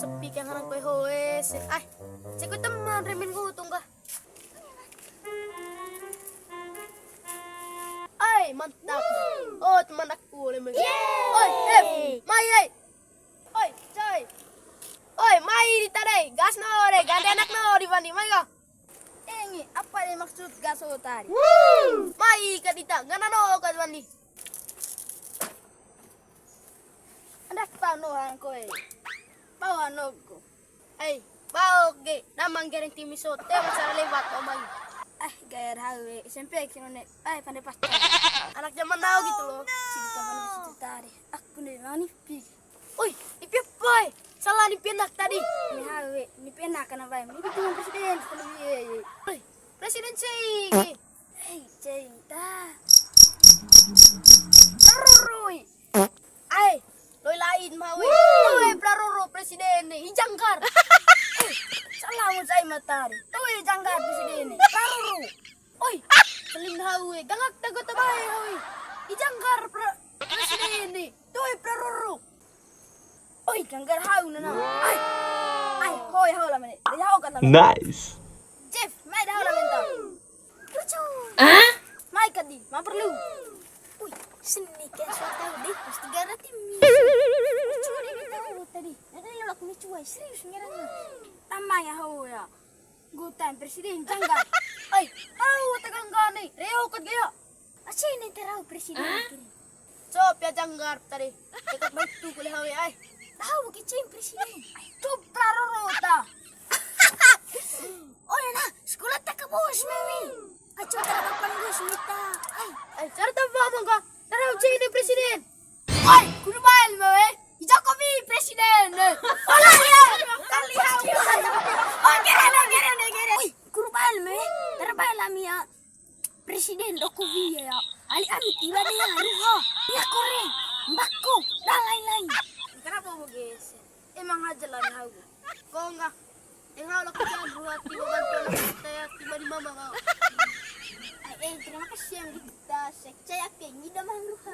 sepi kang harang koe hoes. Ay, cek teman remin ko tungga. Ay, mantap. Oh, teman aku lemeng. Oi, mai ai. Oi, coy. Oi, mai di tadi. Gas no re, gande anak no di bani mai ka. Engi, apa yang maksud gaso tadi? Mai ka dita, ngana no ka bani. Anak panuhan ko eh. Pawanog ko. Ay, bau ge, namang gereng timisote masalah lewat omang. Gaya hawe. SMP kinone. Pandai pasti. Anak zaman now gitu loh. Cerita mana situ tadi. Aku nih nani pi. Oi, ipi boy. Salah ni pinak tadi. Ni hawe. Ni pena kana bay. Ni dengan presiden. Oi, presiden cing. Hei, cinta. Prarurui. Ay, loy lain mawe. Oi, praruru presiden ni ijangkar. Salah mo say matari. Tuwi jangga presiden ni. Paruru. Oi, saling hawe. Gangak tagot tabay hawe. Ijangkar presiden ni. Tuwi praruru. Oi, jangga haw na na. Ay, hoy haw la mene. Di haw kan. Nice. Jeff, mai dah haw la mene. Lucu. Mai kadi, ma perlu. Uy, sini kan suatu deh. Pasti gara timi. Tadi, ada yang laku lucu ay. Serius ngerang. Tama ya haw ya. Gutan presiden jangga. Ay, haw tagang gani. Reo kat gaya. Asini terau presiden kini. Cop ya janggar tadi. Dekat batu kuliah hawe ay. Tahu kicim presiden. Tu praruru ta. Oh na, sekolah tak ke bos mami. Acu tak kapan bos mita. Ay, cara tahu ka. Tarau cing ni presiden. Oi, kudu bail mawe. Jokowi presiden. Olah ya. Kali haw. Oh, gere. Oi, kudu bail mawe. Terbail ami ya. Presiden Jokowi ya. Ali ami tiba dia ruha. Dia koreng. Mbakku, dah lain-lain. Kenapa begitu? Emang aja lah haw. Kau enggak. Yang haw laku jangan buat tiba bantu saya tiba di mama kau. Terima kasih yang kita saya pengen dah ruha.